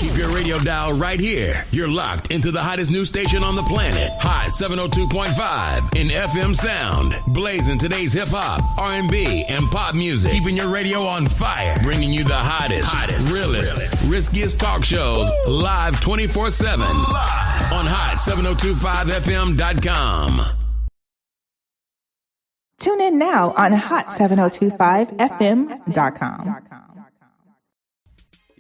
Keep your radio dial right here. You're locked into the hottest news station on the planet. Hot 702.5 in FM sound. Blazing today's hip-hop, R&B, and pop music. Keeping your radio on fire. Bringing you the hottest, realest, riskiest talk shows live 24/7 on hot7025fm.com. Tune in now on hot7025fm.com.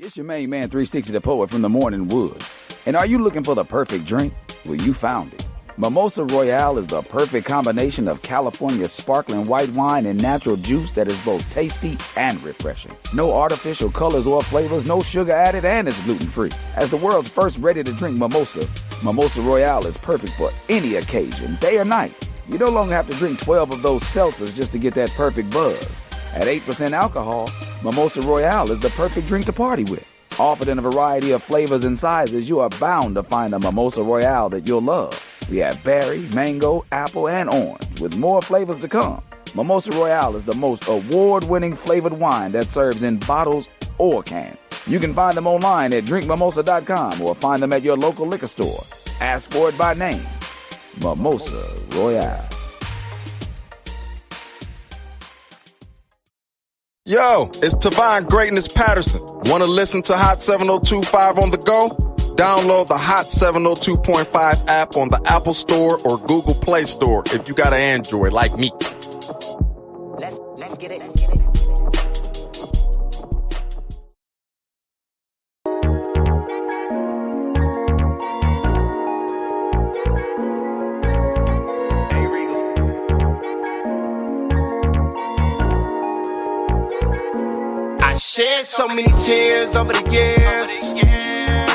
It's your main man, 360 the Poet from the Morning Wood. And are you looking for the perfect drink? Well, you found it. Mimosa Royale is the perfect combination of California's sparkling white wine and natural juice that is both tasty and refreshing. No artificial colors or flavors, no sugar added, and it's gluten-free. As the world's first ready-to-drink mimosa, Mimosa Royale is perfect for any occasion, day or night. You no longer have to drink 12 of those seltzers just to get that perfect buzz. At 8% alcohol, Mimosa Royale is the perfect drink to party with. Offered in a variety of flavors and sizes, you are bound to find a Mimosa Royale that you'll love. We have berry, mango, apple, and orange, with more flavors to come. Mimosa Royale is the most award-winning flavored wine that serves in bottles or cans. You can find them online at drinkmimosa.com or find them at your local liquor store. Ask for it by name. Mimosa Royale. Yo, it's Tavon Greatness Patterson. Want to listen to Hot 702.5 on the go? Download the Hot 702.5 app on the Apple Store or Google Play Store if you got an Android like me. Let's get it. Shed so many tears over the years.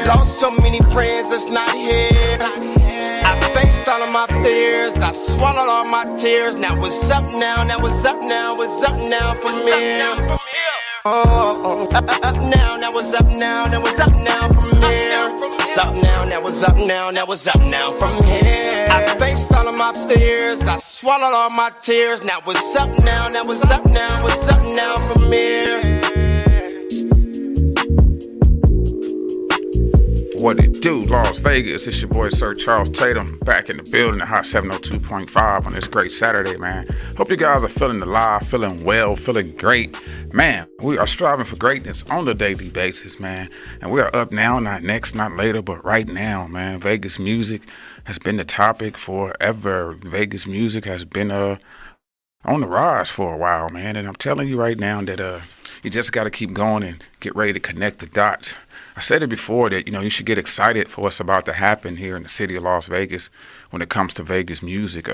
Lost so many friends that's not here. I faced all of my fears. I swallowed all my tears. Now it's up now. Now it's up now. It's up now from here. Oh, up now. Now it's up now. Now it's up now from here. It's up now. Now it's up now. Now it's up now from here. I faced all of my fears. I swallowed all my tears. Now it's up now. Now it's up now. It's up now from here. What it do, Las Vegas? It's your boy, Sir Charles Tatum, back in the building at Hot 702.5 on this great Saturday, man. Hope you guys are feeling alive, feeling well, feeling great. Man, we are striving for greatness on a daily basis, man. And we are up now, not next, not later, but right now, man. Vegas music has been the topic forever. Vegas music has been on the rise for a while, man. And I'm telling you right now that you just got to keep going and get ready to connect the dots. I said it before that, you should get excited for what's about to happen here in the city of Las Vegas when it comes to Vegas music.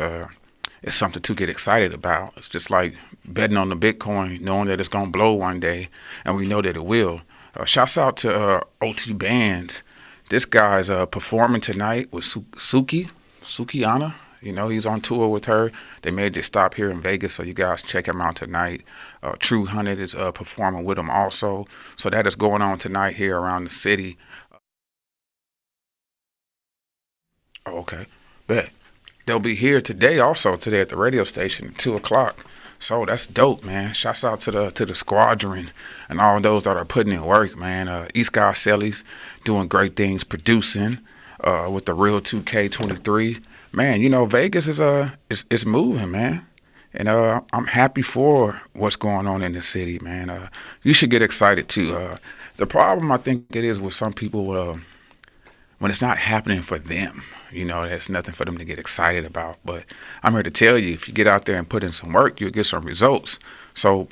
It's something to get excited about. It's just like betting on the Bitcoin, knowing that it's going to blow one day, and we know that it will. Shouts out to OT Bands. This guy's performing tonight with Sukihana. He's on tour with her. They made this stop here in Vegas, so you guys check him out tonight. True Hunted is performing with him also. So that is going on tonight here around the city. Okay, bet. They'll be here today also, today at the radio station at 2 o'clock. So that's dope, man. Shouts out to the squadron and all those that are putting in work, man. East Guy Sellies doing great things, producing with the Real 2K23. Man, Vegas is moving, man. And I'm happy for what's going on in the city, man. You should get excited, too. The problem, I think, it is with some people when it's not happening for them. There's nothing for them to get excited about. But I'm here to tell you, if you get out there and put in some work, you'll get some results. So,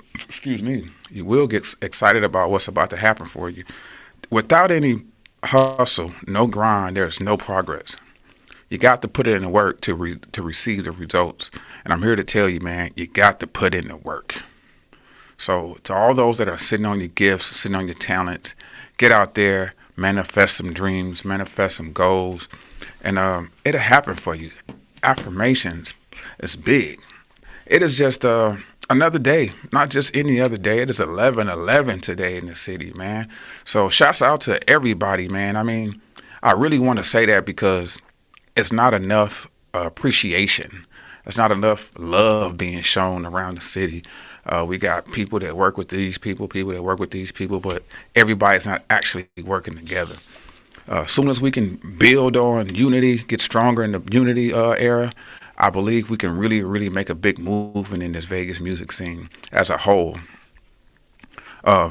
you will get excited about what's about to happen for you. Without any hustle, no grind, there's no progress. You got to put in the work to receive the results. And I'm here to tell you, man, you got to put in the work. So to all those that are sitting on your gifts, sitting on your talents, get out there, manifest some dreams, manifest some goals, and it'll happen for you. Affirmations is big. It is just another day, not just any other day. It is 11/11 today in the city, man. So shouts out to everybody, man. I mean, I really want to say that because it's not enough appreciation. It's not enough love being shown around the city. We got people that work with these people that work with these people, but everybody's not actually working together. As soon as we can build on unity, get stronger in the unity era, I believe we can really, really make a big movement in this Vegas music scene as a whole.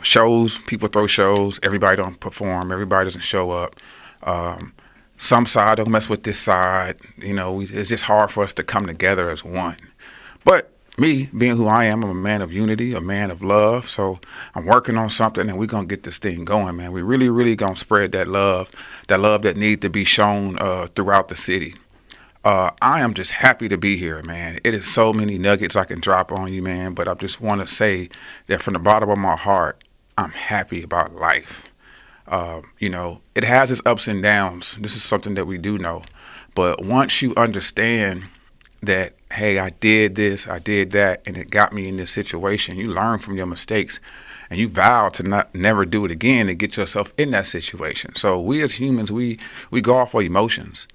Shows, people throw shows, everybody don't perform, everybody doesn't show up. Some side don't mess with this side. It's just hard for us to come together as one. But me, being who I am, I'm a man of unity, a man of love. So I'm working on something, and we're going to get this thing going, man. We really, really going to spread that love that needs to be shown throughout the city. I am just happy to be here, man. It is so many nuggets I can drop on you, man. But I just want to say that from the bottom of my heart, I'm happy about life. It has its ups and downs. This is something that we do know. But once you understand that, hey, I did this, I did that, and it got me in this situation, you learn from your mistakes, and you vow to never do it again and get yourself in that situation. So we as humans, we go off our emotions.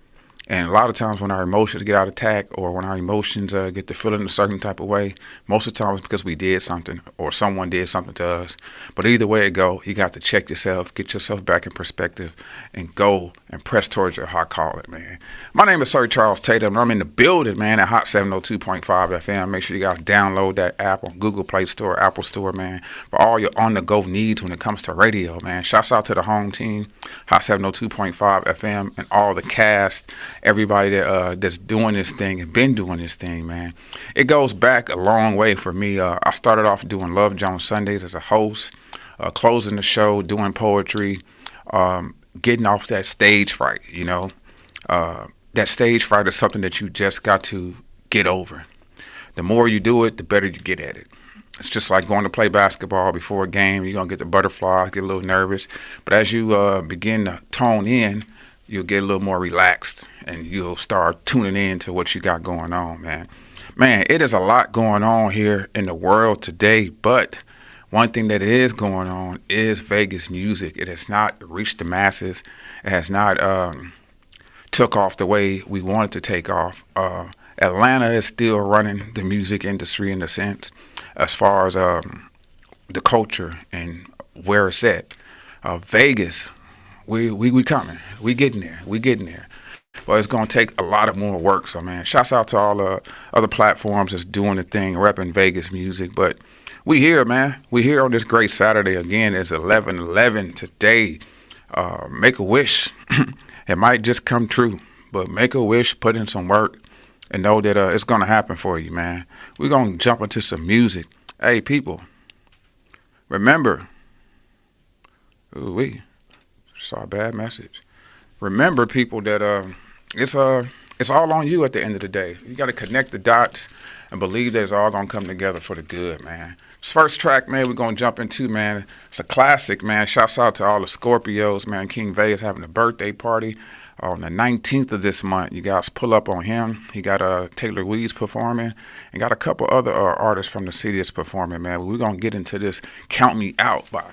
And a lot of times when our emotions get out of tact, or when our emotions get to feeling a certain type of way, most of the time it's because we did something or someone did something to us. But either way it go, you got to check yourself, get yourself back in perspective, and go and press towards your hot calling, man. My name is Sir Charles Tatum, and I'm in the building, man, at Hot 702.5 FM. Make sure you guys download that app on Google Play Store, Apple Store, man, for all your on-the-go needs when it comes to radio, man. Shouts out to the home team, Hot 702.5 FM, and all the cast, everybody that's doing this thing and been doing this thing, man. It goes back a long way for me. I started off doing Love Jones Sundays as a host, closing the show, doing poetry, getting off that stage fright, That stage fright is something that you just got to get over. The more you do it, the better you get at it. It's just like going to play basketball before a game. You're going to get the butterflies, get a little nervous. But as you begin to tone in, you'll get a little more relaxed, and you'll start tuning in to what you got going on, man. Man, it is a lot going on here in the world today, but one thing that is going on is Vegas music. It has not reached the masses. It has not took off the way we wanted to take off. Atlanta is still running the music industry in a sense, as far as the culture and where it's at. Vegas, we coming. We getting there. But it's going to take a lot of more work. So, man, shouts out to all the other platforms that's doing the thing, repping Vegas music. But we here, man. We here on this great Saturday. Again, it's 11/11 today. Make a wish. It might just come true. But make a wish, put in some work, and know that it's going to happen for you, man. We're going to jump into some music. Hey, people, remember. Ooh-wee. Saw a bad message. Remember, people, that it's all on you at the end of the day. You got to connect the dots and believe that it's all going to come together for the good, man. This first track, man, we're going to jump into, man. It's a classic, man. Shouts out to all the Scorpios, man. King Vegas having a birthday party on the 19th of this month. You guys pull up on him. He got Taylor Weeds performing, and got a couple other artists from the city that's performing, man. But we're going to get into this Count Me Out by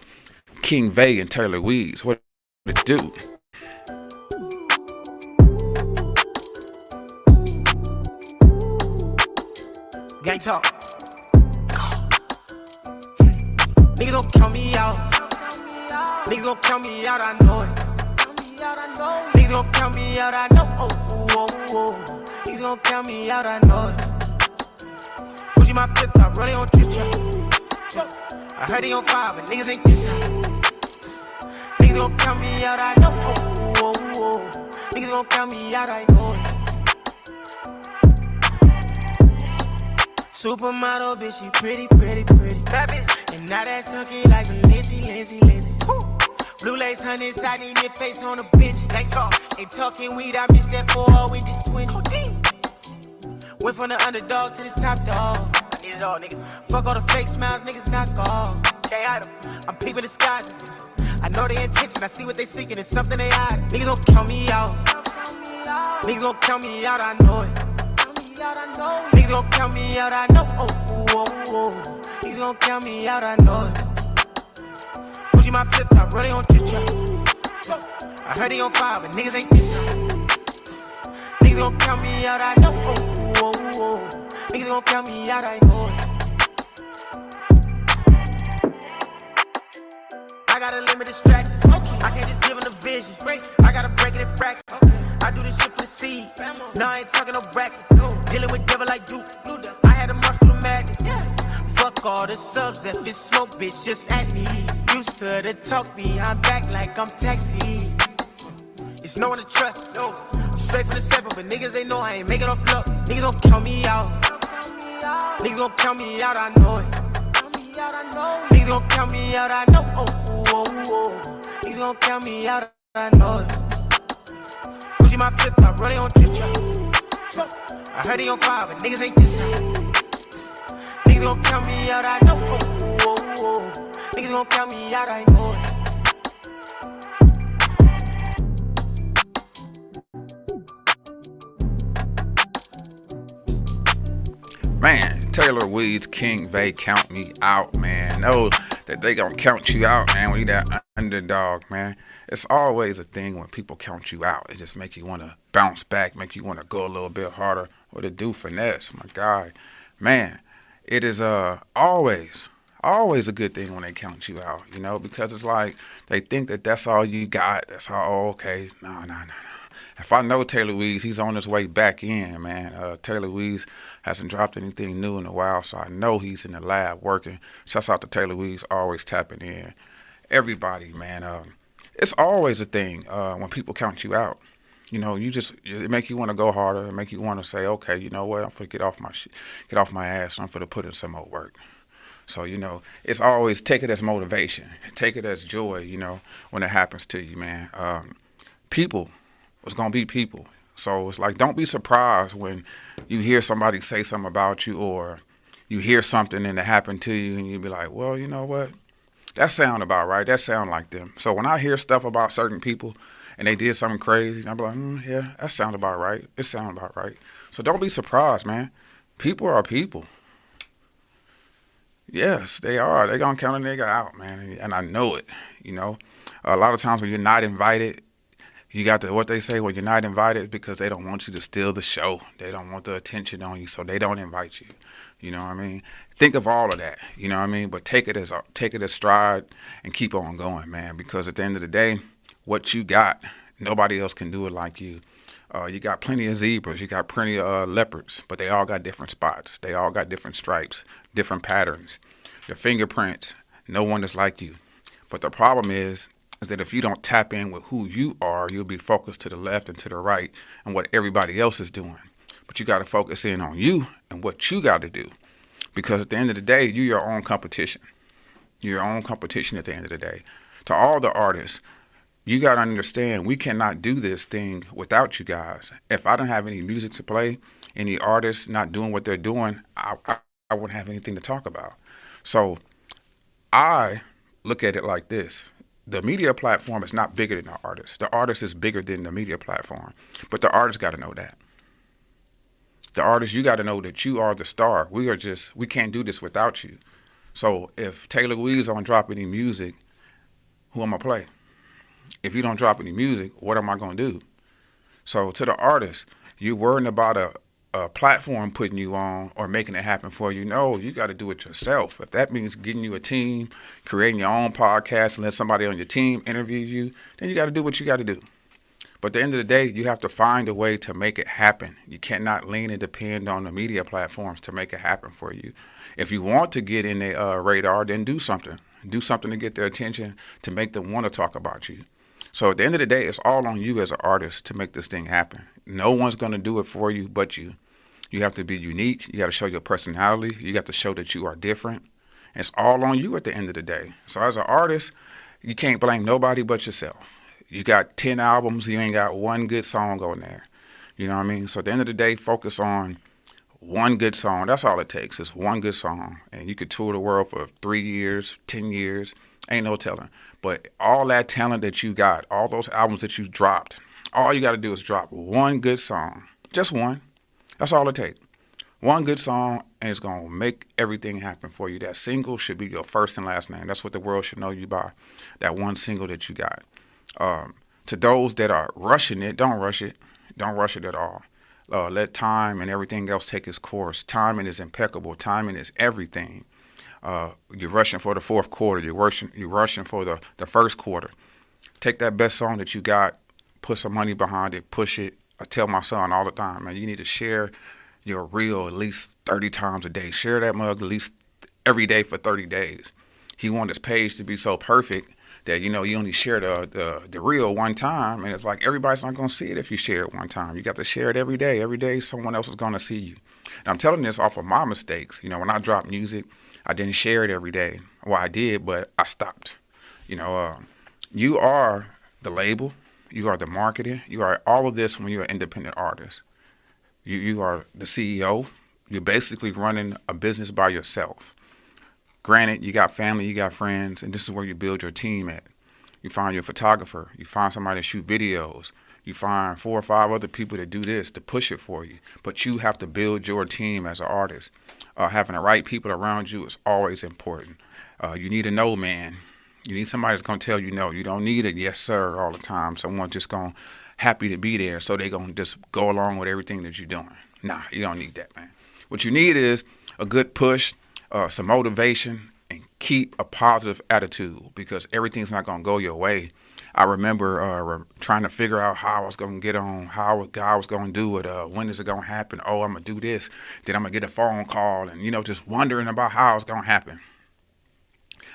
King Vay and Taylor Weeds. What it do? Gang talk. Niggas gon' count me out. Niggas gon' count me out, I know it. Niggas gon' count me out, I know. Oh. Niggas gon' count me out, I know it. Pushing my flip flop, running on trip trap. I heard they on fire, but niggas ain't this time. Niggas gon' count me out, I know. Oh. Niggas gon' count me out, I know it. Supermodel, bitch, she pretty. And now that chunky like a Lindsay. Blue lace, honey, side in your face on the bench. Ain't talking weed, I missed that 4 with the 20. Went from the underdog to the top dog. I need it all, nigga. Fuck all the fake smiles, niggas knock off. Can't hide them. I'm peeping the skies. I know their intention, I see what they seeking, it's something they hide. Niggas gon' count me out. Niggas gon' count me out, I know it. Niggas gon' count me out, I know. Oh. Niggas gon' count me out, I know it. Pushing my flip flop, running on trip trap. I heard they on fire, but niggas ain't this time. Niggas gon' count me out, I know. Oh. Niggas gon' count me out, I know it. gotta limit distractions. I can't just give them the vision. I gotta break it in fractions. I do this shit for the seed. No, I ain't talking no brackets. Dealing with devil like Duke. I had to march through the madness. Fuck all the subs, if it's smoke, bitch, just at me. Used to the talk behind back like I'm taxi. It's no one to trust, no. I'm straight from the 7, but niggas they know I ain't make it off luck. Niggas gon' count me out. Niggas gon' count me out, I know it. Niggas gon' count me out, I know. Niggas gon' count me out, I know it. Gucci my flip-flop, rolling on trip trap. I heard he on fire, but niggas ain't this side. Niggas gon' count me out, I know. Niggas gon' count me out, I know it. Man, Taylor Weeds, King Vay, count me out, man. Know that they gonna count you out, man, when you that underdog, man. It's always a thing when people count you out. It just make you want to bounce back, make you want to go a little bit harder. What it do, Finesse, my guy. Man, it is always a good thing when they count you out, you know, because it's like they think that that's all you got. That's all, okay. No. If I know Taylor Weeds, he's on his way back in, man. Taylor Weeds hasn't dropped anything new in a while, so I know he's in the lab working. Shouts out to Taylor Weeds, always tapping in. Everybody, man. It's always a thing when people count you out. You know, it make you want to go harder. It make you want to say, okay, you know what? I'm gonna get off my ass. And I'm gonna put in some more work. So, you know, it's always take it as motivation, take it as joy. You know, when it happens to you, man. People. It's going to be people. So it's like, don't be surprised when you hear somebody say something about you or you hear something and it happened to you and you be like, well, you know what? That sound about right. That sound like them. So when I hear stuff about certain people and they did something crazy, I'm like, yeah, that sound about right. It sound about right. So don't be surprised, man. People are people. Yes, they are. They're going to count a nigga out, man. And I know it, you know. A lot of times when you're not invited, you got what they say when you're not invited because they don't want you to steal the show. They don't want the attention on you, so they don't invite you. You know what I mean? Think of all of that. You know what I mean? But take it as stride and keep on going, man. Because at the end of the day, what you got, nobody else can do it like you. You got plenty of zebras, you got plenty of leopards, but they all got different spots. They all got different stripes, different patterns. Your fingerprints, no one is like you. But the problem is that if you don't tap in with who you are, you'll be focused to the left and to the right and what everybody else is doing. But you got to focus in on you and what you got to do. Because at the end of the day, you're your own competition. You're your own competition at the end of the day. To all the artists, you got to understand, we cannot do this thing without you guys. If I don't have any music to play, any artists not doing what they're doing, I wouldn't have anything to talk about. So I look at it like this. The media platform is not bigger than the artist. The artist is bigger than the media platform. But the artist got to know that. The artist, you got to know that you are the star. We can't do this without you. So if Taylor Weeds don't drop any music, who am I play? If you don't drop any music, what am I going to do? So to the artist, you're worrying about a platform putting you on or making it happen for you. No, you got to do it yourself. If that means getting you a team, creating your own podcast and let somebody on your team interview you, then you got to do what you got to do. But at the end of the day, you have to find a way to make it happen. You cannot lean and depend on the media platforms to make it happen for you. If you want to get in their radar, then do something. Do something to get their attention, to make them want to talk about you. So at the end of the day, it's all on you as an artist to make this thing happen. No one's going to do it for you but you. You have to be unique. You got to show your personality. You got to show that you are different. It's all on you at the end of the day. So as an artist, you can't blame nobody but yourself. You got 10 albums, you ain't got one good song on there. You know what I mean? So at the end of the day, focus on one good song. That's all it takes is one good song. And you could tour the world for 3 years, 10 years. Ain't no telling. But all that talent that you got, all those albums that you dropped, all you got to do is drop one good song. Just one. That's all it takes. One good song, and it's going to make everything happen for you. That single should be your first and last name. That's what the world should know you by, that one single that you got. To those that are rushing it, don't rush it. Don't rush it at all. Let time and everything else take its course. Timing is impeccable. Timing is everything. You're rushing for the fourth quarter. You're rushing for the first quarter. Take that best song that you got, put some money behind it, push it. I tell my son all the time, man, you need to share your reel at least 30 times a day. Share that mug at least every day for 30 days. He wants his page to be so perfect that, you only share the reel one time, and it's like everybody's not going to see it if you share it one time. You got to share it every day. Every day someone else is going to see you. And I'm telling this off of my mistakes. When I dropped music, I didn't share it every day. Well, I did, but I stopped. You are the label. You are the marketing. You are all of this when you're an independent artist. You are the CEO. You're basically running a business by yourself. Granted, you got family, you got friends, and this is where you build your team at. You find your photographer. You find somebody to shoot videos. You find 4 or 5 other people to do this, to push it for you. But you have to build your team as an artist. Having the right people around you is always important. You need a no man. You need somebody that's going to tell you no. You don't need a yes, sir, all the time. Someone just going to happy to be there, so they're going to just go along with everything that you're doing. Nah, you don't need that, man. What you need is a good push, some motivation, and keep a positive attitude, because everything's not going to go your way. I remember trying to figure out how I was going to get on, how God was going to do it, when is it going to happen? Oh, I'm going to do this. Then I'm going to get a phone call and, just wondering about how it's going to happen.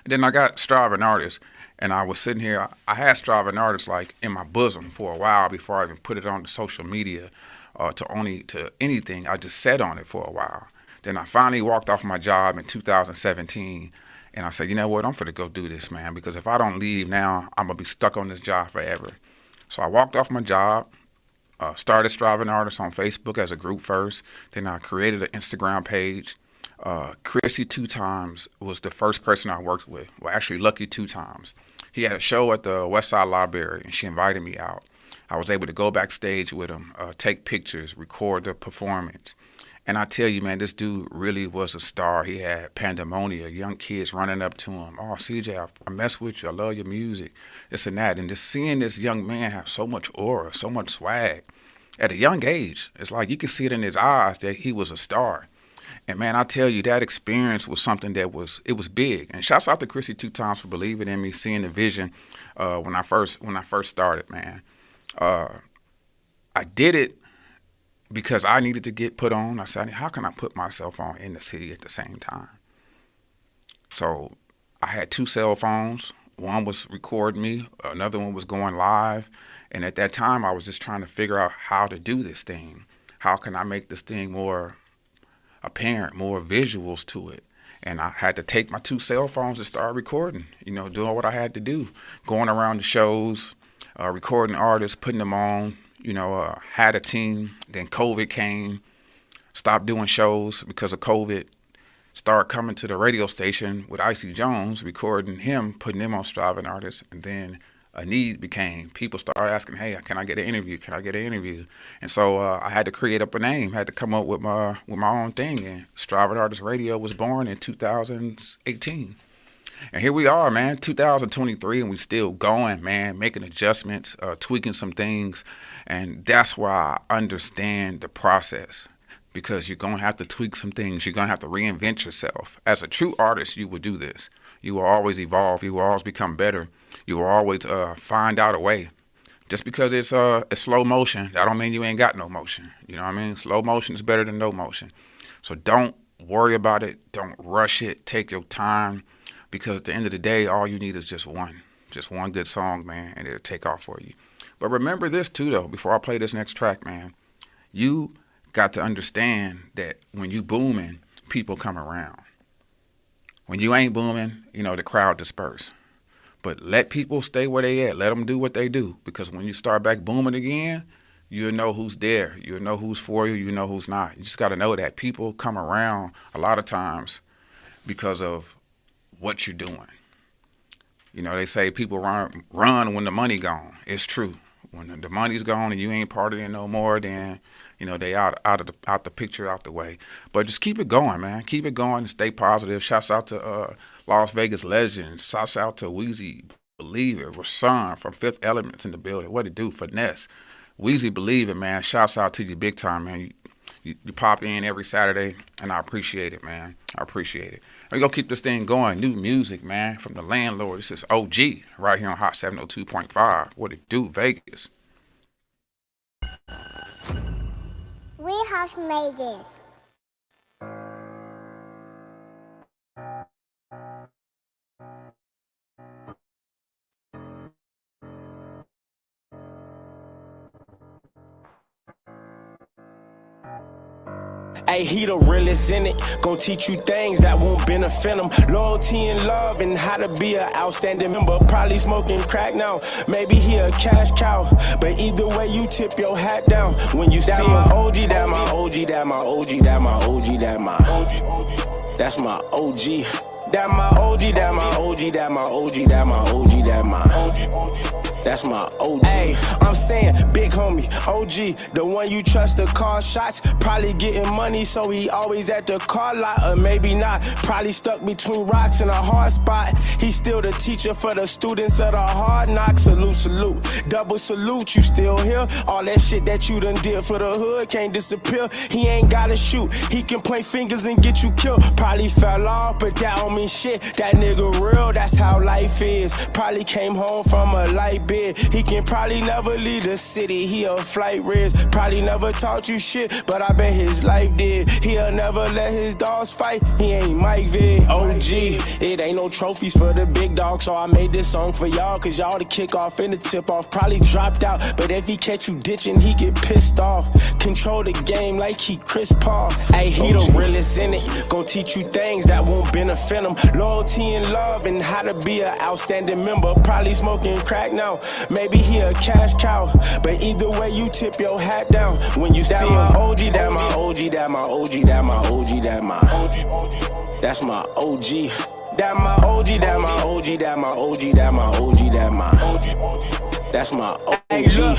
And then I got Striving Artist, and I was sitting here. I had Striving Artist like in my bosom for a while before I even put it on the social media to anything. I just sat on it for a while. Then I finally walked off my job in 2017, and I said, you know what, I'm finna go do this, man, because if I don't leave now, I'm going to be stuck on this job forever. So I walked off my job, started Striving Artists on Facebook as a group first. Then I created an Instagram page. Chrissy 2 Times was the first person I worked with. Well, actually, Lucky 2 Times. He had a show at the Westside Library, and she invited me out. I was able to go backstage with him, take pictures, record the performance. And I tell you, man, this dude really was a star. He had pandemonium, young kids running up to him. Oh, CJ, I mess with you. I love your music, this and that. And just seeing this young man have so much aura, so much swag at a young age, it's like you could see it in his eyes that he was a star. And man, I tell you, that experience was something that was big. And shouts out to Chrissy 2 Times for believing in me, seeing the vision when I first started, man. I did it because I needed to get put on. I said, how can I put myself on in the city at the same time? So I had 2 cell phones. One was recording me, another one was going live. And at that time, I was just trying to figure out how to do this thing. How can I make this thing more apparent, more visuals to it? And I had to take my 2 cell phones and start recording, doing what I had to do, going around the shows, recording artists, putting them on, had a team. Then COVID came, stopped doing shows because of COVID, started coming to the radio station with Icy Jones, recording him, putting him on Striving Artists. And then a need became, people started asking, hey, can I get an interview? Can I get an interview? And so I had to create up a name, had to come up with my own thing. And Striving Artist Radio was born in 2018. And here we are, man, 2023, and we still going, man, making adjustments, tweaking some things. And that's why I understand the process, because you're going to have to tweak some things. You're going to have to reinvent yourself. As a true artist, you will do this. You will always evolve. You will always become better. You will always find out a way. Just because it's slow motion, that don't mean you ain't got no motion. You know what I mean? Slow motion is better than no motion. So don't worry about it. Don't rush it. Take your time, because at the end of the day, all you need is just one good song, man, and it'll take off for you. But remember this too, though, before I play this next track, man, you got to understand that when you booming, people come around. When you ain't booming, the crowd disperse. But let people stay where they at. Let them do what they do. Because when you start back booming again, you'll know who's there. You'll know who's for you. You know who's not. You just got to know that people come around a lot of times because of what you're doing. They say people run when the money gone. It's true. When the money's gone and you ain't partying no more, then they out the picture, out the way. But just keep it going, man. Keep it going and stay positive. Shouts out to Las Vegas legends. Shouts out to Weezy, Believe It, Rasan from Fifth Elements in the building. What it do? Finesse. Weezy, Believe It, man. Shouts out to you big time, man. You pop in every Saturday, and I appreciate it, man. I appreciate it. We're going to keep this thing going. New music, man, from the landlord. This is OG right here on Hot 702.5. What it do, Vegas? We have made this. Hey, he the realest in it. Gon' teach you things that won't benefit him. Loyalty and love and how to be an outstanding member. Probably smoking crack now. Maybe he a cash cow. But either way, you tip your hat down when you see him. OG, that my OG, that my OG, that my OG, that my OG. That's my OG. That my OG, that my OG, that my OG, that my OG, that my OG. That's my OG. Hey, I'm saying, big homie, OG, the one you trust to call shots. Probably getting money, so he always at the car lot, or maybe not. Probably stuck between rocks in a hard spot. He's still the teacher for the students of the hard knocks. Salute, salute, double salute, you still here. All that shit that you done did for the hood can't disappear. He ain't gotta shoot, he can point fingers and get you killed. Probably fell off, but that don't mean shit. That nigga real, that's how life is. Probably came home from a light bid. He can probably never leave the city, he a flight risk. Probably never taught you shit, but I bet his life did. He'll never let his dogs fight, he ain't Mike Vick. OG, it ain't no trophies for the big dog, so I made this song for y'all, cause y'all the kickoff and the tip-off. Probably dropped out, but if he catch you ditching, he get pissed off. Control the game like he Chris Paul. Hey, he the realest in it, gon' teach you things that won't benefit him. Loyalty and love and how to be an outstanding member. Probably smoking crack now. Maybe he a cash cow, but either way you tip your hat down when you see him. OG, that my OG, that my OG, that my OG, that my OG. That's my OG. That my OG, that my OG, that my OG, that my OG, that my OG. That's my OG. Hey, look,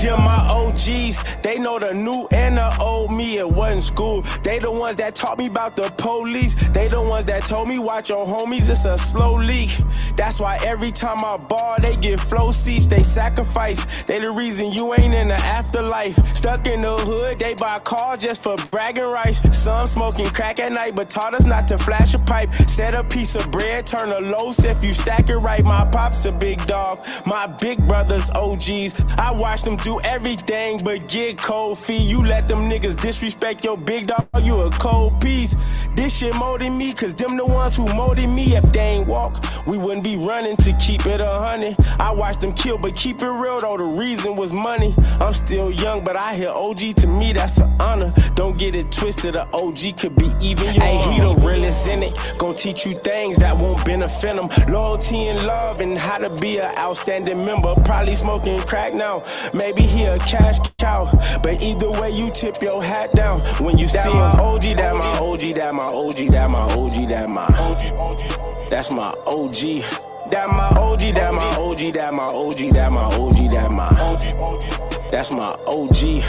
them my OGs. They know the new and the old me. It wasn't school. They the ones that taught me about the police. They the ones that told me watch your homies. It's a slow leak. That's why every time I ball, they get flow seats. They sacrifice. They the reason you ain't in the afterlife. Stuck in the hood, they buy cars just for bragging rights. Some smoking crack at night, but taught us not to flash a pipe. Set a piece of bread, turn a loaf if you stack it right. My pop's a big dog. My big brothers OGs. I watch them do everything but get cold feet. You let them niggas disrespect your big dog, you a cold piece. This shit molded me, cause them the ones who molded me. If they ain't walk, we wouldn't be running to keep it 100. I watched them kill, but keep it real though, the reason was money. I'm still young, but I hear OG, to me that's an honor. Don't get it twisted, a OG could be even your Hey, he the realest in it, gon' teach you things that won't benefit him. Loyalty and love and how to be an outstanding member. Probably smoking crack now, maybe he a cash cow, but either way you tip your hat down when you see him. OG, that my OG, that my OG, that my OG, that my OG. That's my OG. That my OG, that my OG, that my OG, that my OG, that my OG. That's my OG.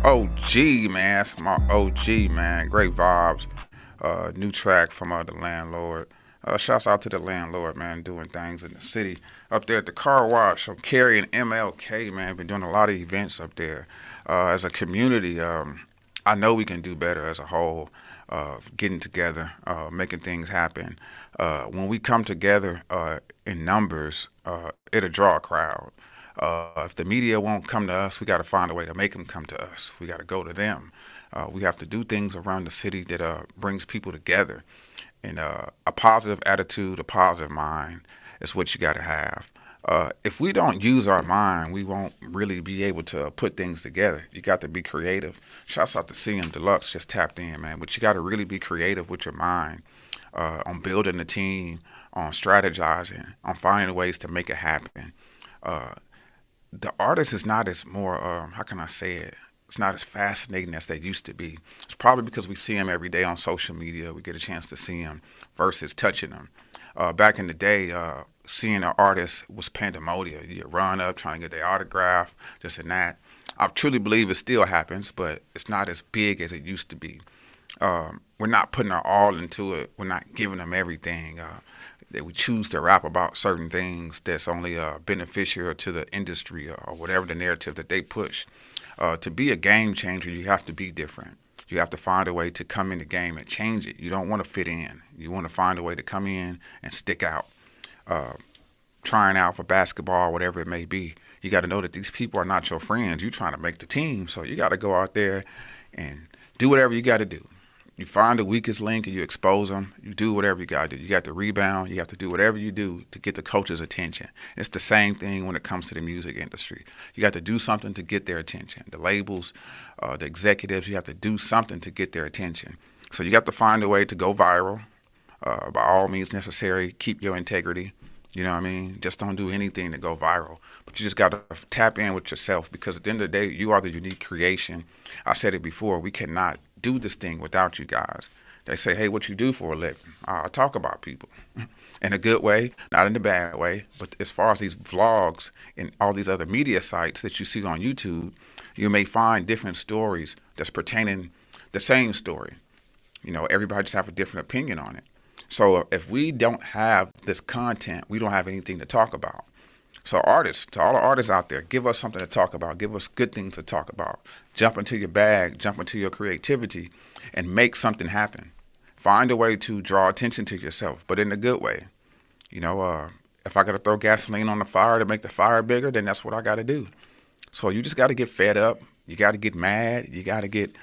OG, man. That's my OG, man. Great vibes. New track from the landlord. Shouts out to the landlord, man, doing things in the city. Up there at the car wash, I'm carrying MLK, man. Been doing a lot of events up there. As a community, I know we can do better as a whole, getting together, making things happen. When we come together in numbers, it'll draw a crowd. If the media won't come to us, we got to find a way to make them come to us. We got to go to them. We have to do things around the city that brings people together. And a positive attitude, a positive mind is what you got to have. If we don't use our mind, we won't really be able to put things together. You got to be creative. Shouts out to CM Deluxe, just tapped in, man. But you got to really be creative with your mind on building a team, on strategizing, on finding ways to make it happen. The artist is not as more, how can I say it? It's not as fascinating as they used to be. It's probably because we see them every day on social media. We get a chance to see them versus touching them. Back in the day, seeing an artist was pandemonium. You run up trying to get their autograph, this and that. I truly believe it still happens, but it's not as big as it used to be. We're not putting our all into it. We're not giving them everything. that we choose to rap about certain things that's only beneficial to the industry or whatever the narrative that they push. To be a game changer, you have to be different. You have to find a way to come in the game and change it. You don't want to fit in. You want to find a way to come in and stick out. Trying out for basketball, whatever it may be, you got to know that these people are not your friends. You're trying to make the team, so you got to go out there and do whatever you got to do. You find the weakest link and you expose them. You do whatever you got to do. You got to rebound. You have to do whatever you do to get the coach's attention. It's the same thing when it comes to the music industry. You got to do something to get their attention. The labels, the executives, you have to do something to get their attention. So you got to find a way to go viral. By all means necessary, keep your integrity. You know what I mean? Just don't do anything to go viral. But you just got to tap in with yourself, because at the end of the day, you are the unique creation. I said it before, we cannot do this thing without you guys. They say, hey, what you do for a living? I talk about people in a good way, not in a bad way. But as far as these vlogs and all these other media sites that you see on YouTube, you may find different stories that's pertaining the same story. You know, everybody just have a different opinion on it. So if we don't have this content, we don't have anything to talk about. So artists, to all the artists out there, give us something to talk about. Give us good things to talk about. Jump into your bag, jump into your creativity, and make something happen. Find a way to draw attention to yourself, but in a good way. You know, if I got to throw gasoline on the fire to make the fire bigger, then that's what I got to do. So you just got to get fed up. You got to get mad. You got to get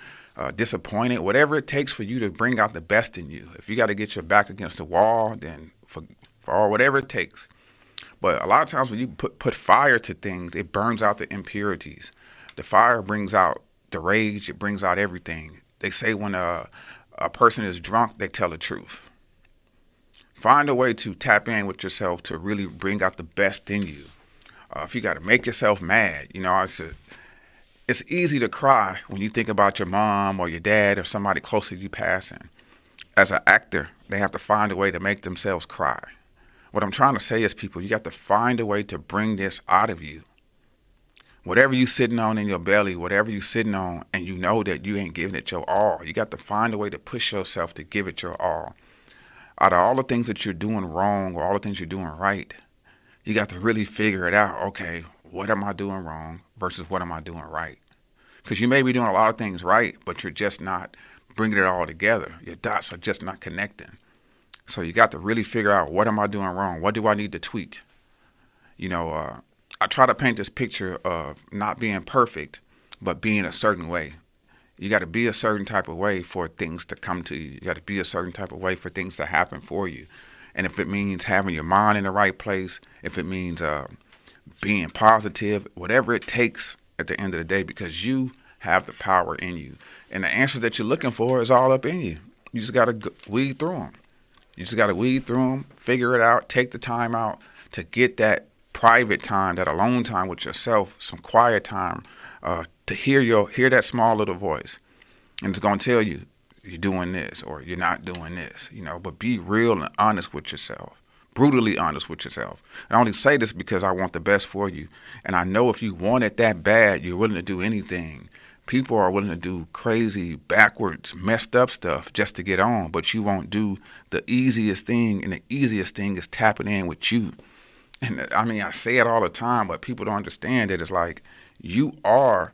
disappointed. Whatever it takes for you to bring out the best in you. If you got to get your back against the wall, then for whatever it takes. But a lot of times when you put fire to things, it burns out the impurities. The fire brings out the rage. It brings out everything. They say when a person is drunk, they tell the truth. Find a way to tap in with yourself to really bring out the best in you. If you got to make yourself mad, you know, it's easy to cry when you think about your mom or your dad or somebody close to you passing. As an actor, they have to find a way to make themselves cry. What I'm trying to say is, people, you got to find a way to bring this out of you. Whatever you sitting on in your belly, whatever you sitting on, and you know that you ain't giving it your all, you got to find a way to push yourself to give it your all. Out of all the things that you're doing wrong or all the things you're doing right, you got to really figure it out. Okay, what am I doing wrong versus what am I doing right? Because you may be doing a lot of things right, but you're just not bringing it all together. Your dots are just not connecting. So you got to really figure out, what am I doing wrong? What do I need to tweak? You know, I try to paint this picture of not being perfect, but being a certain way. You got to be a certain type of way for things to come to you. You got to be a certain type of way for things to happen for you. And if it means having your mind in the right place, if it means being positive, whatever it takes at the end of the day, because you have the power in you. And the answer that you're looking for is all up in you. You just got to weed through them. You just got to weed through them, figure it out, take the time out to get that private time, that alone time with yourself, some quiet time, to hear that small little voice. And it's going to tell you, you're doing this or you're not doing this, you know, but be real and honest with yourself, brutally honest with yourself. And I only say this because I want the best for you. And I know if you want it that bad, you're willing to do anything. People are willing to do crazy, backwards, messed up stuff just to get on, but you won't do the easiest thing, and the easiest thing is tapping in with you. And I mean, I say it all the time, but people don't understand it. It's like, you are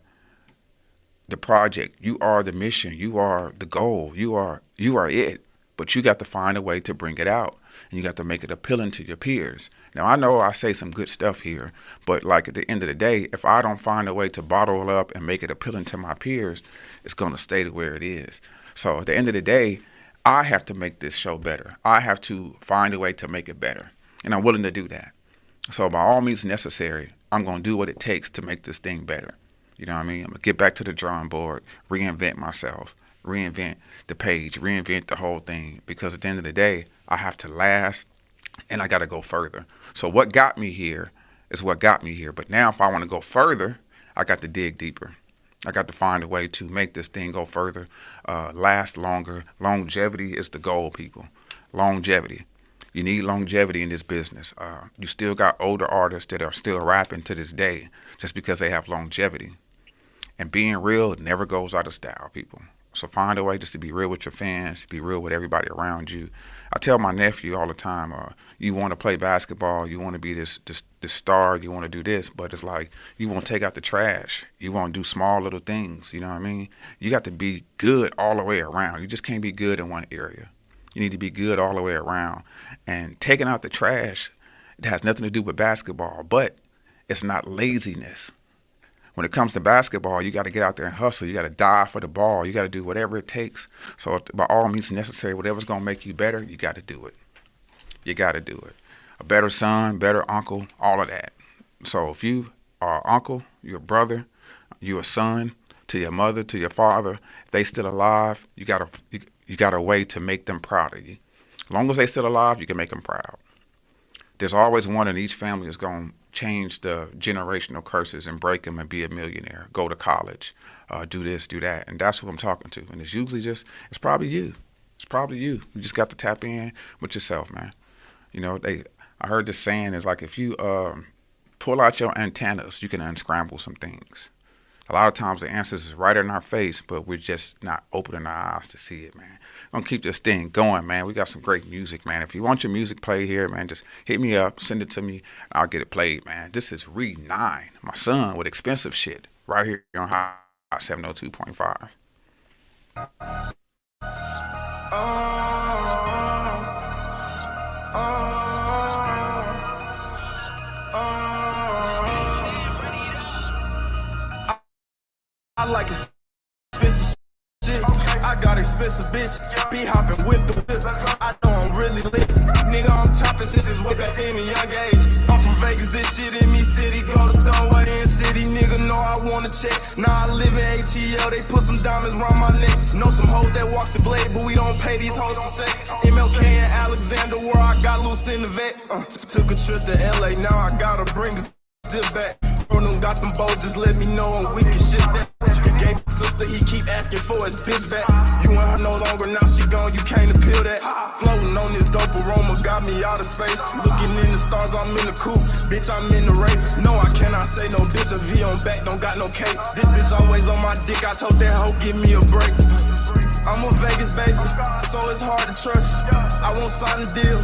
the project, you are the mission, you are the goal, you are it, but you got to find a way to bring it out, and you got to make it appealing to your peers. Now, I know I say some good stuff here, but like at the end of the day, if I don't find a way to bottle it up and make it appealing to my peers, it's going to stay to where it is. So at the end of the day, I have to make this show better. I have to find a way to make it better, and I'm willing to do that. So by all means necessary, I'm going to do what it takes to make this thing better. You know what I mean? I'm going to get back to the drawing board, reinvent myself, reinvent the page, reinvent the whole thing, because at the end of the day, I have to last. And I got to go further. So what got me here is what got me here. But now if I want to go further, I got to dig deeper. I got to find a way to make this thing go further, last longer. Longevity is the goal, people. Longevity. You need longevity in this business. You still got older artists that are still rapping to this day just because they have longevity. And being real never goes out of style, people. So find a way just to be real with your fans, be real with everybody around you. I tell my nephew all the time, you want to play basketball, you want to be this star, you want to do this, but it's like you want to take out the trash. You want to do small little things, you know what I mean? You got to be good all the way around. You just can't be good in one area. You need to be good all the way around. And taking out the trash, it has nothing to do with basketball, but it's not laziness. When it comes to basketball, you got to get out there and hustle. You got to dive for the ball. You got to do whatever it takes. So by all means necessary, whatever's going to make you better, you got to do it. You got to do it. A better son, better uncle, all of that. So if you are an uncle, you're a brother, you're a son to your mother, to your father, if they still alive, you got a way to make them proud of you. As long as they still alive, you can make them proud. There's always one in each family that's going to change the generational curses and break them and be a millionaire, go to college, do this, do that. And that's who I'm talking to. And it's usually it's probably you. It's probably you. You just got to tap in with yourself, man. You know, I heard this saying is like if you pull out your antennas, you can unscramble some things. A lot of times the answers is right in our face, but we're just not opening our eyes to see it, man. I'm going to keep this thing going, man. We got some great music, man. If you want your music played here, man, just hit me up, send it to me, and I'll get it played, man. This is Read 9, my son with expensive shit, right here on Hot 702.5. I like expensive shit. I got expensive bitch. Be hopping with the whip. I know I'm really lit. Nigga, I'm topping since it's way back in a young age. I'm from Vegas, this shit in me city. Go to Thornway in city. Nigga know I wanna check. Now I live in ATL. They put some diamonds around my neck. Know some hoes that walk the blade, but we don't pay these hoes for sex. MLK and Alexander, where I got loose in the vet. Took a trip to LA. Now I gotta bring the zip back. Bruno got them bows, just let me know I'm weak and shit. Gave sister, he keep asking for his bitch back. You and her no longer, now she gone, you can't appeal that. Floating on this dope aroma, got me out of space. Looking in the stars, I'm in the coupe, bitch, I'm in the rape. No, I cannot say no bitch, a V on back, don't got no cake. This bitch always on my dick, I told that hoe, give me a break. I'm a Vegas baby, so it's hard to trust. I won't sign a deal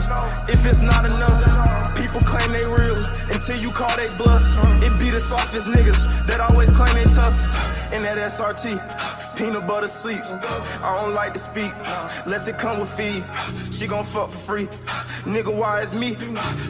if it's not enough. People claim they real until you call they bluff. It be the softest niggas that always claim they tough. And that SRT, peanut butter seats. I don't like to speak, less it come with fees. She gon' fuck for free. Nigga, why it's me?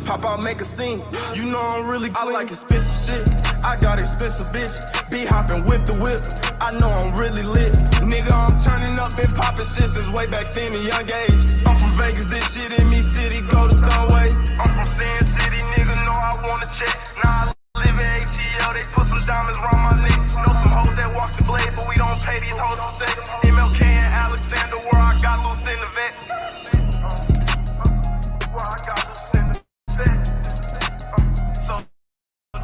Pop out, make a scene. You know I'm really clean. I like expensive shit. I got expensive bitch. Be hopping with the whip. I know I'm really lit. Nigga, I'm turning up and popping shit since way back then, a young age. I'm from Vegas, this shit in me city, go to Thornway. I'm from Sin City, nigga, know I wanna check. Now I live in ATL, they put some diamonds around my neck. Know some hoes that walk the blade, but we don't pay these hoes on sex. MLK and Alexander, where I got loose in the vet. Where I got loose in the vet. So,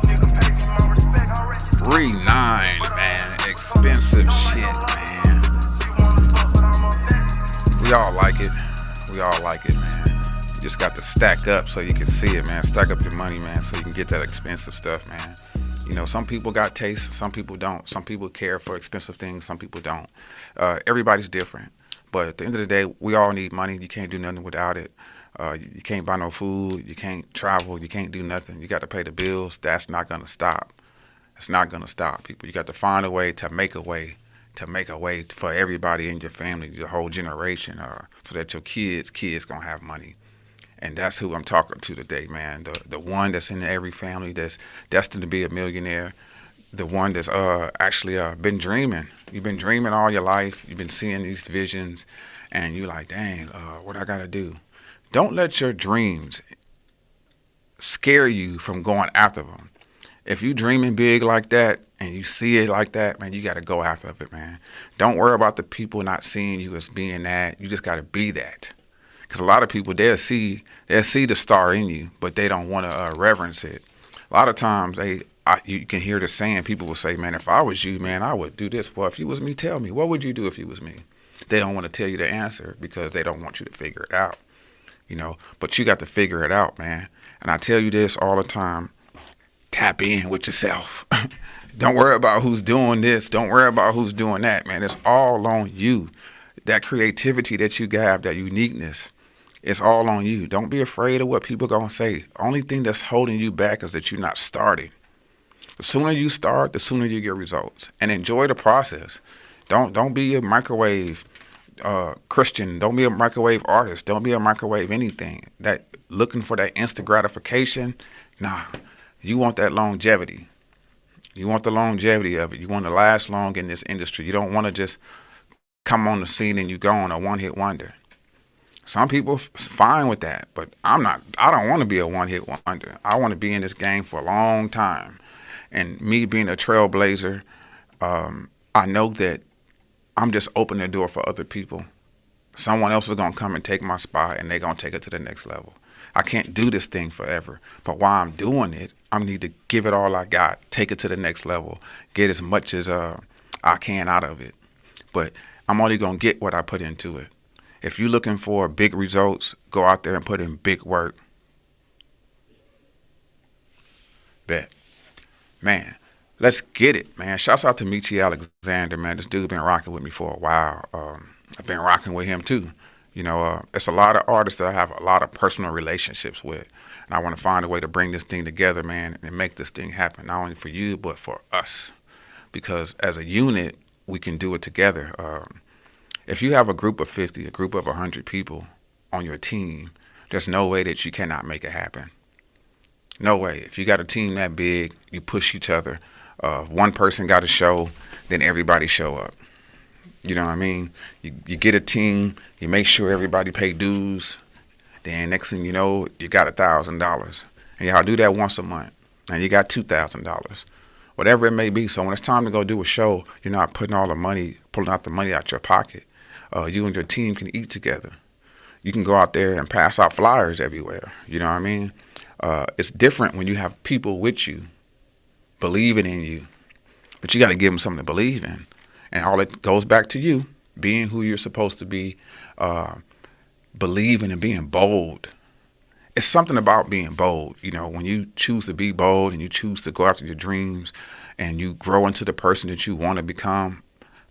nigga, pay me my respect already. 3-9, man. Expensive shit, man. We all like it. We all like it, man. You just got to stack up so you can see it, man. Stack up your money, man, so you can get that expensive stuff, man. You know, some people got taste, some people don't. Some people care for expensive things, some people don't. Everybody's different. But at the end of the day, we all need money. You can't do nothing without it. You can't buy no food. You can't travel. You can't do nothing. You got to pay the bills. That's not going to stop. It's not going to stop, people. You got to find a way to make a way for everybody in your family, your whole generation, so that your kids going to have money. And that's who I'm talking to today, man. The one that's in every family that's destined to be a millionaire. The one that's actually been dreaming. You've been dreaming all your life. You've been seeing these visions. And you're like, dang, what I got to do? Don't let your dreams scare you from going after them. If you dreaming big like that and you see it like that, man, you got to go after it, man. Don't worry about the people not seeing you as being that. You just got to be that. Because a lot of people, they'll see the star in you, but they don't want to reverence it. A lot of times, you can hear the saying, people will say, man, if I was you, man, I would do this. Well, if you was me, tell me. What would you do if you was me? They don't want to tell you the answer because they don't want you to figure it out, you know. But you got to figure it out, man. And I tell you this all the time. Tap in with yourself. Don't worry about who's doing this. Don't worry about who's doing that, man. It's all on you. That creativity that you have, that uniqueness, it's all on you. Don't be afraid of what people going to say. Only thing that's holding you back is that you're not starting. The sooner you start, the sooner you get results. And enjoy the process. Don't be a microwave Christian. Don't be a microwave artist. Don't be a microwave anything. That looking for that instant gratification, nah. You want that longevity. You want the longevity of it. You want to last long in this industry. You don't want to just come on the scene and you go on a one-hit wonder. Some people fine with that, but I'm not. I don't want to be a one-hit wonder. I want to be in this game for a long time. And me being a trailblazer, I know that I'm just opening the door for other people. Someone else is going to come and take my spot, and they're going to take it to the next level. I can't do this thing forever. But while I'm doing it, I need to give it all I got, take it to the next level, get as much as I can out of it. But I'm only going to get what I put into it. If you're looking for big results, go out there and put in big work. Bet. Man, let's get it, man. Shouts out to Michi Alexander, man. This dude been rocking with me for a while. I've been rocking with him too. You know, it's a lot of artists that I have a lot of personal relationships with. And I want to find a way to bring this thing together, man, and make this thing happen, not only for you, but for us. Because as a unit, we can do it together. If you have a group of 50, a group of 100 people on your team, there's no way that you cannot make it happen. No way. If you got a team that big, you push each other. One person got a show, then everybody show up. You know what I mean? You get a team, you make sure everybody pay dues. Then next thing you know, you got $1,000. And y'all do that once a month. And you got $2,000. Whatever it may be. So when it's time to go do a show, you're not putting all the money, pulling out the money out your pocket. You and your team can eat together. You can go out there and pass out flyers everywhere. You know what I mean? It's different when you have people with you, believing in you. But you got to give them something to believe in. And all it goes back to you, being who you're supposed to be, believing and being bold. It's something about being bold. You know, when you choose to be bold and you choose to go after your dreams and you grow into the person that you want to become,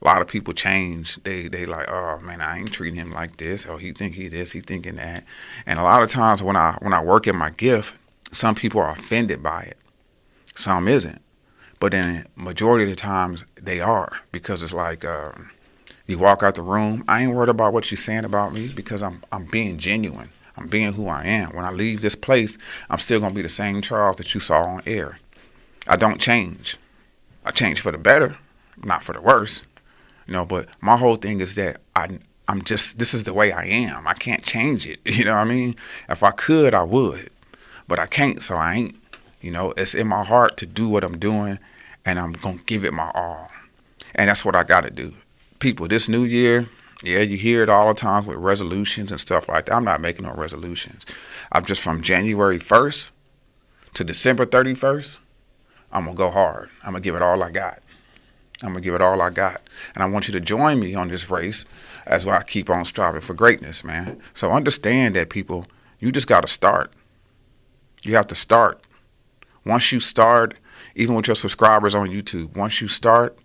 a lot of people change. They like, oh man, I ain't treating him like this. Oh, he think he this, he thinking that. And a lot of times when I work in my gift, some people are offended by it. Some isn't. But then majority of the times they are, because it's like you walk out the room. I ain't worried about what you're saying about me because I'm being genuine. I'm being who I am. When I leave this place, I'm still going to be the same Charles that you saw on air. I don't change. I change for the better, not for the worse. You know, but my whole thing is that I'm just, this is the way I am. I can't change it. You know what I mean? If I could, I would. But I can't, so I ain't. You know, it's in my heart to do what I'm doing, and I'm going to give it my all. And that's what I got to do. People, this new year, yeah, you hear it all the time with resolutions and stuff like that. I'm not making no resolutions. I'm just from January 1st to December 31st, I'm going to go hard. I'm going to give it all I got. I'm going to give it all I got. And I want you to join me on this race as I keep on striving for greatness, man. So understand that, people, you just got to start. You have to start. Once you start, even with your subscribers on YouTube, once you start,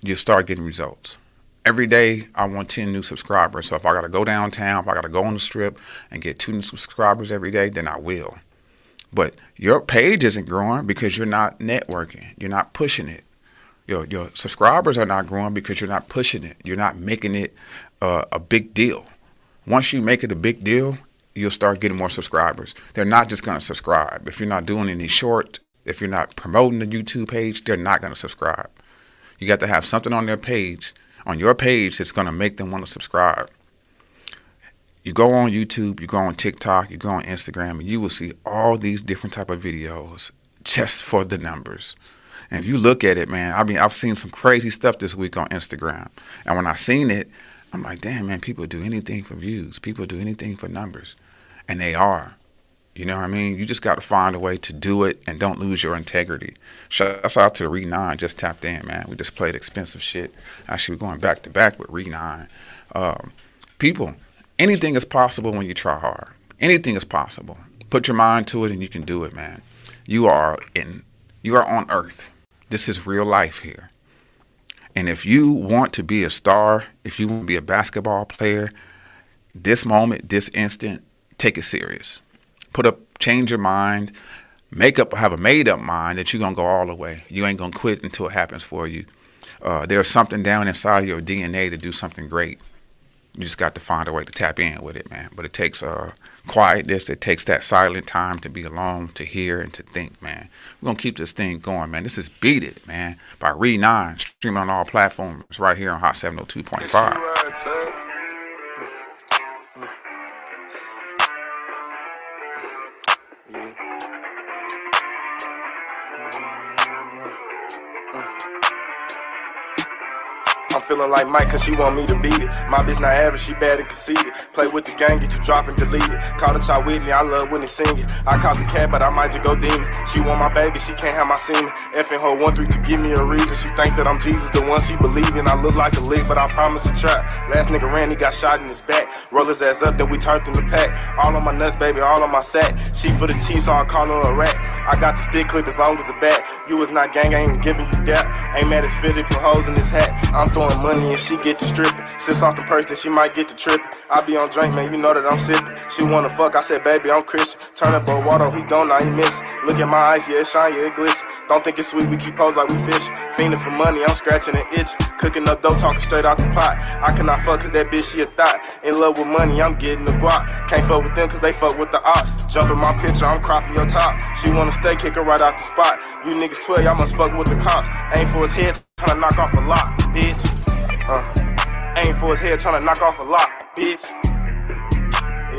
you start getting results. Every day, I want 10 new subscribers. So if I got to go downtown, if I got to go on the strip and get 2 new subscribers every day, then I will. But your page isn't growing because you're not networking. You're not pushing it. Your subscribers are not growing because you're not pushing it. You're not making it a big deal. Once you make it a big deal, you'll start getting more subscribers. They're not just going to subscribe. If you're not doing any short, if you're not promoting the YouTube page, they're not going to subscribe. You got to have something on their page, on your page, that's going to make them want to subscribe. You go on YouTube, you go on TikTok, you go on Instagram, and you will see all these different type of videos just for the numbers. And if you look at it, man, I mean, I've seen some crazy stuff this week on Instagram. And when I seen it, I'm like, damn, man, people do anything for views. People do anything for numbers. And they are. You know what I mean? You just got to find a way to do it and don't lose your integrity. Shouts out to Re9, just tapped in, man. We just played expensive shit. Actually, we're going back to back with Re9. People, anything is possible when you try hard. Anything is possible. Put your mind to it and you can do it, man. You are on earth. This is real life here. And if you want to be a star, if you want to be a basketball player, this moment, this instant, take it serious. Change your mind, have a made up mind that you're going to go all the way. You ain't going to quit until it happens for you. There's something down inside of your DNA to do something great. You just got to find a way to tap in with it, man. But it takes quietness. It takes that silent time to be alone, to hear, and to think, man. We're going to keep this thing going, man. This is Beat It, man, by Re9, streaming on all platforms right here on Hot 702.5. I'm feeling like Mike cause she want me to beat it. My bitch not average, she bad and conceited. Play with the gang, get you drop and delete it. Call the child Whitney, I love when they sing it. I call the cat, but I might just go demon. She want my baby, she can't have my semen. Effing her 1-3 to give me a reason. She think that I'm Jesus, the one she believe in. I look like a lick, but I promise a trap. Last nigga ran, he got shot in his back. Roll his ass up, then we turned in the pack. All on my nuts, baby, all on my sack. She for the cheese, so I call her a rat. I got the stick clip as long as a bat. You is not gang, I ain't giving you that. Ain't mad as fitted, put hoes in his hat. I'm throwing money and she get to stripping. Sits off the purse, then she might get to tripping. I be on drink, man, you know that I'm sipping. She wanna fuck, I said, baby, I'm Christian. Turn up a water, he gone, now he missing. Look at my eyes, yeah, it shine, yeah, it glisten. Don't think it's sweet, we keep pose like we fish. Fiending for money, I'm scratching and itching. Cooking up dough, talking straight out the pot. I cannot fuck cause that bitch, she a thought. In love with money, I'm getting the guap. Can't fuck with them cause they fuck with the ops. Jumping my picture, I'm cropping your top. She wanna stay, kick her right out the spot. You niggas 12, y'all must fuck with the cops. Aim for his head, tryna knock off a lock, bitch. Aim for his head, tryna knock off a lock, bitch.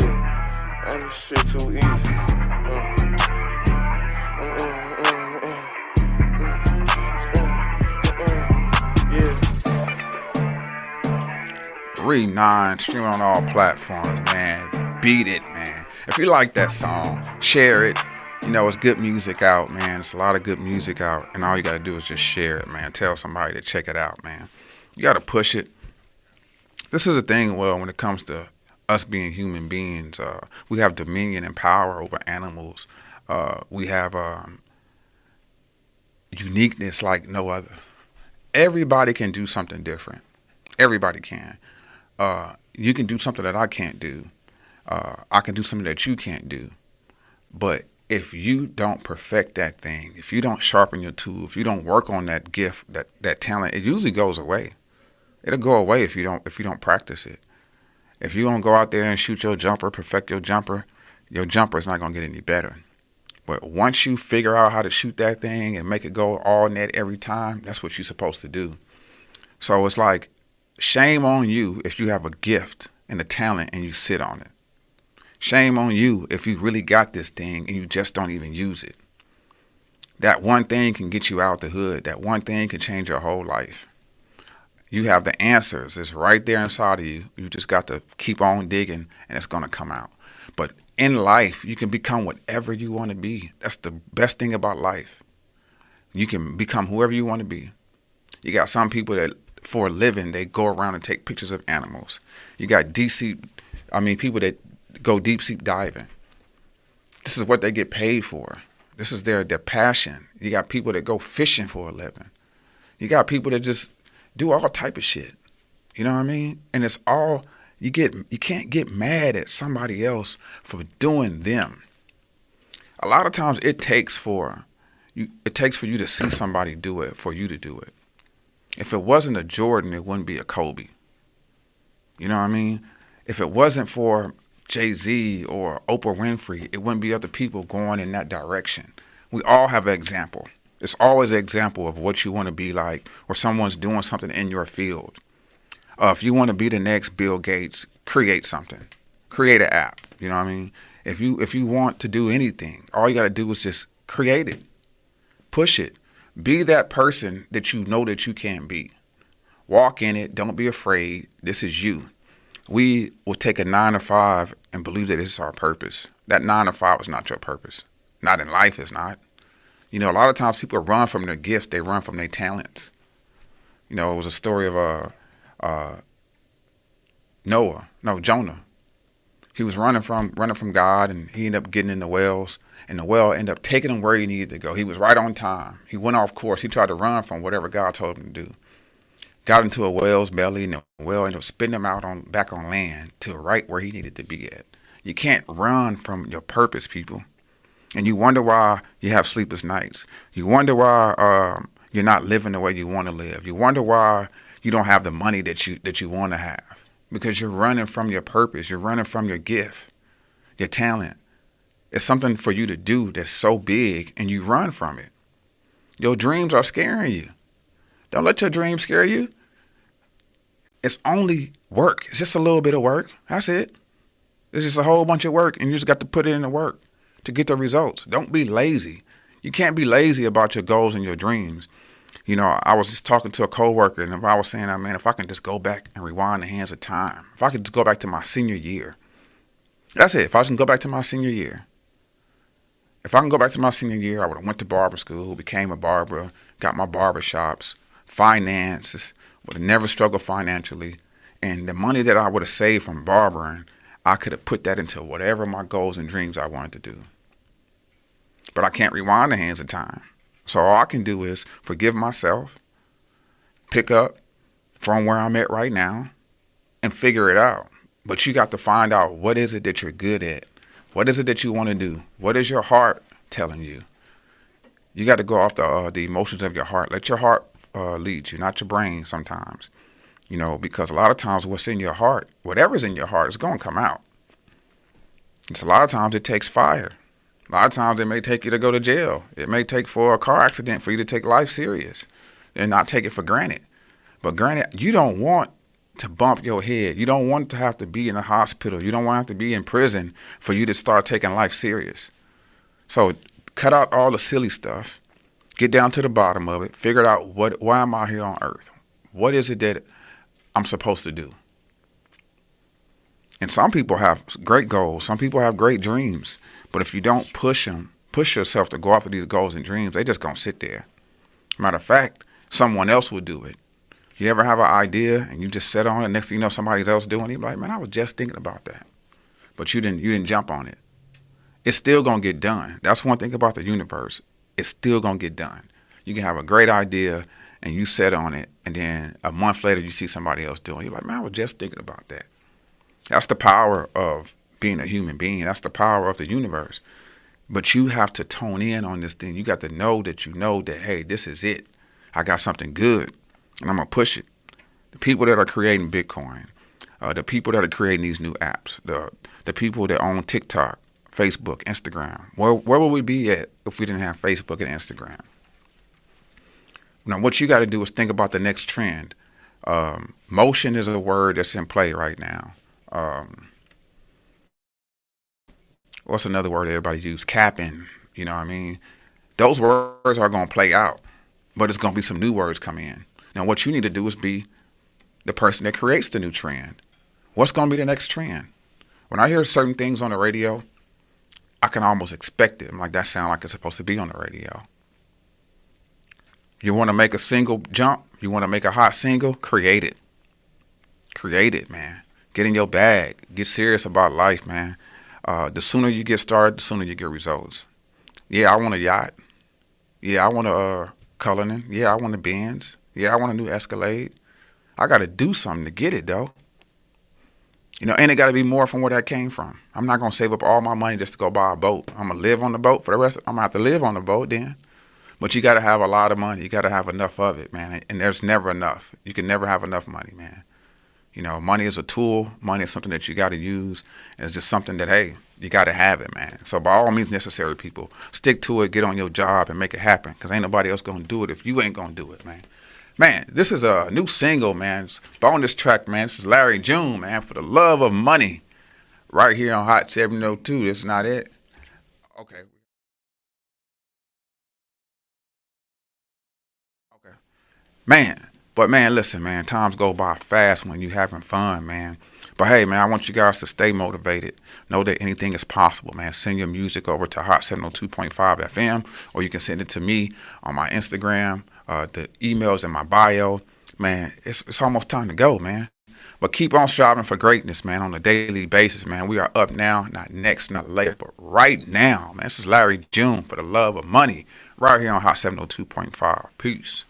Yeah, and this shit too easy. Re9, streaming on all platforms, man. Beat It, man. If you like that song, share it. You know, it's good music out, man. It's a lot of good music out, and all you gotta do is just share it, man. Tell somebody to check it out, man. You gotta push it. This is the thing, well, when it comes to us being human beings, we have dominion and power over animals. We have uniqueness like no other. Everybody can do something different. Everybody can. You can do something that I can't do. I can do something that you can't do. But if you don't perfect that thing, if you don't sharpen your tool, if you don't work on that gift, that talent, it usually goes away. It'll go away if you don't practice it. If you don't go out there and shoot your jumper, perfect your jumper is not gonna get any better. But once you figure out how to shoot that thing and make it go all net every time, that's what you're supposed to do. So it's like, shame on you if you have a gift and a talent and you sit on it. Shame on you if you really got this thing and you just don't even use it. That one thing can get you out the hood. That one thing can change your whole life. You have the answers. It's right there inside of you. You just got to keep on digging and it's going to come out. But in life, you can become whatever you want to be. That's the best thing about life. You can become whoever you want to be. You got some people that, for a living, they go around and take pictures of animals. You got people that go deep sea diving. This is what they get paid for. This is their passion. You got people that go fishing for a living. You got people that just do all type of shit. You know what I mean? And it's all, you can't get mad at somebody else for doing them. A lot of times it takes for you to see somebody do it for you to do it. If it wasn't a Jordan, it wouldn't be a Kobe. You know what I mean? If it wasn't for Jay-Z or Oprah Winfrey, it wouldn't be other people going in that direction. We all have an example. It's always an example of what you want to be like, or someone's doing something in your field. If you want to be the next Bill Gates, create something. Create an app. You know what I mean? If you want to do anything, all you got to do is just create it. Push it. Be that person that you know that you can be. Walk in it. Don't be afraid. This is you. We will take a 9-to-5 and believe that it's our purpose. That 9-to-5 is not your purpose. Not in life, it's not. You know, a lot of times people run from their gifts. They run from their talents. You know, it was a story of Jonah. He was running from God, and he ended up getting in the wells, and the well ended up taking him where he needed to go. He was right on time. He went off course. He tried to run from whatever God told him to do. Got into a whale's belly, and the whale ended up spitting him out back on land to right where he needed to be at. You can't run from your purpose, people. And you wonder why you have sleepless nights. You wonder why you're not living the way you want to live. You wonder why you don't have the money that you want to have. Because you're running from your purpose. You're running from your gift, your talent. It's something for you to do that's so big, and you run from it. Your dreams are scaring you. Don't let your dreams scare you. It's only work. It's just a little bit of work. That's it. It's just a whole bunch of work, and you just got to put it in the work to get the results. Don't be lazy. You can't be lazy about your goals and your dreams. You know, I was just talking to a coworker, and if I was saying, man, if I can just go back and rewind the hands of time, if I could just go back to my senior year, that's it. If I can go back to my senior year, if I can go back to my senior year, I would have went to barber school, became a barber, got my barber shops, finances, would have never struggled financially, and the money that I would have saved from barbering, I could have put that into whatever my goals and dreams I wanted to do. But I can't rewind the hands of time. So all I can do is forgive myself, pick up from where I'm at right now, and figure it out. But you got to find out, what is it that you're good at? What is it that you want to do? What is your heart telling you? You got to go off the emotions of your heart. Let your heart lead you, not your brain sometimes. You know, because a lot of times what's in your heart, whatever's in your heart, is going to come out. It's a lot of times it takes fire. A lot of times it may take you to go to jail. It may take for a car accident for you to take life serious and not take it for granted. But granted, you don't want to bump your head. You don't want to have to be in a hospital. You don't want to have to be in prison for you to start taking life serious. So cut out all the silly stuff. Get down to the bottom of it. Figure out why am I here on earth? What is it that I'm supposed to do? And some people have great goals. Some people have great dreams. But if you don't push yourself to go after these goals and dreams, they just going to sit there. Matter of fact, someone else will do it. You ever have an idea and you just sit on it, next thing you know somebody else doing it, you're like, man, I was just thinking about that. But you didn't jump on it. It's still going to get done. That's one thing about the universe. It's still going to get done. You can have a great idea and you sit on it, and then a month later you see somebody else doing it. You're like, man, I was just thinking about that. That's the power of being a human being. That's the power of the universe. But you have to tone in on this thing. You got to know that, hey, this is it. I got something good, and I'm going to push it. The people that are creating Bitcoin, the people that are creating these new apps, the people that own TikTok, Facebook, Instagram, where would we be at if we didn't have Facebook and Instagram? Now, what you got to do is think about the next trend. Motion is a word that's in play right now. What's another word everybody uses? Capping. You know what I mean? Those words are going to play out, but it's going to be some new words come in. Now, what you need to do is be the person that creates the new trend. What's going to be the next trend? When I hear certain things on the radio, I can almost expect it. I'm like, that sounds like it's supposed to be on the radio. You want to make a single jump? You want to make a hot single? Create it. Create it, man. Get in your bag. Get serious about life, man. The sooner you get started, the sooner you get results. Yeah, I want a yacht. Yeah, I want a Cullinan. Yeah, I want a Benz. Yeah, I want a new Escalade. I got to do something to get it, though. You know, and it got to be more from where that came from. I'm not going to save up all my money just to go buy a boat. I'm going to live on the boat for the rest. I'm going to have to live on the boat then. But you got to have a lot of money. You got to have enough of it, man. And there's never enough. You can never have enough money, man. You know, money is a tool. Money is something that you got to use. And it's just something that, hey, you got to have it, man. So by all means necessary, people, stick to it, get on your job, and make it happen. Because ain't nobody else going to do it if you ain't going to do it, man. Man, this is a new single, man. It's bonus track, man. This is Larry June, man, For the Love of Money. Right here on Hot 702. This is not it. Okay. Okay. Man. But, man, listen, man, times go by fast when you having fun, man. But, hey, man, I want you guys to stay motivated. Know that anything is possible, man. Send your music over to Hot 702.5 FM, or you can send it to me on my Instagram. The email's in my bio. Man, it's almost time to go, man. But keep on striving for greatness, man, on a daily basis, man. We are up now, not next, not later, but right now, man. This is Larry June for the love of money, right here on Hot 702.5. Peace.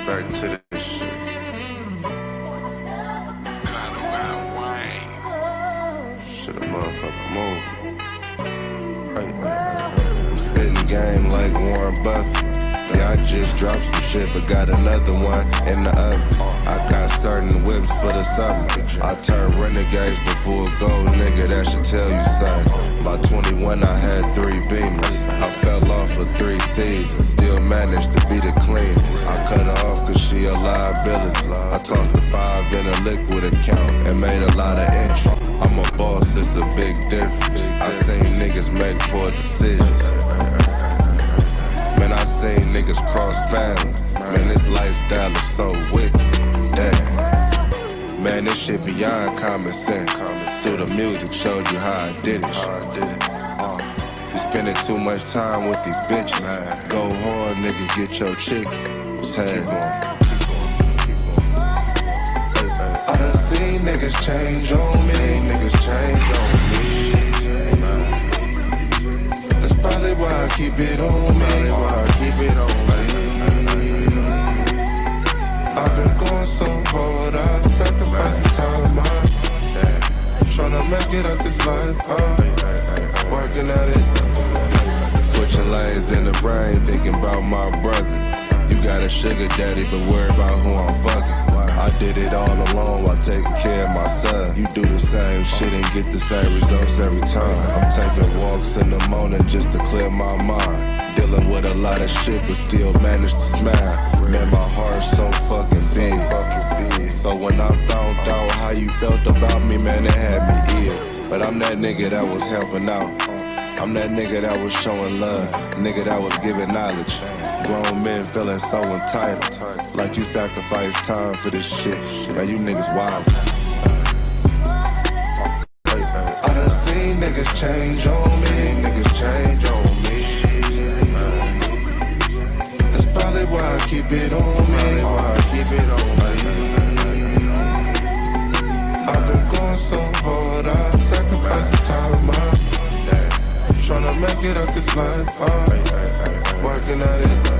Back to this shit. Shit, a motherfucker move. I'm spitting game like Warren Buffett. Yeah, I just dropped some shit, but got another one in the oven. I got certain whips for the summer. I turn renegades to full gold, nigga, that should tell you something. By 21, I had 3 Beamers. I fell off for 3 seasons, still managed to be the cleanest. I cut her off cause she a liability. I tossed the 5 in a liquid account and made a lot of entry. I'm a boss, it's a big difference. I seen niggas make poor decisions. Man, I seen niggas cross family. Man, this lifestyle is so wicked. Damn. Man, this shit beyond common sense. Through the music showed you how I did it. You spending too much time with these bitches. Go hard, nigga, get your chicken. What's happening? I done seen niggas change on me. Niggas change on me. That's probably why I keep it on me. I've been going so hard, I sacrifice the time. Tryna make it out this life, working at it. Switching lanes in the brain, thinking about my brother. You got a sugar daddy, but worry about who I'm fucking. I did it all alone while taking care of my son. You do the same shit and get the same results every time. I'm taking walks in the morning just to clear my mind. Dealing with a lot of shit but still manage to smile. Man, my heart's so fucking big. So when I found out how you felt about me, man, it had me ill. But I'm that nigga that was helping out. I'm that nigga that was showing love. Nigga that was giving knowledge. Grown men feeling so entitled. Like you sacrifice time for this shit. Man, you niggas wild. I done seen niggas change on me. Niggas change on me. That's probably why I keep it on me. I've been going so hard, I sacrifice the time. Tryna make it out this life, working at it.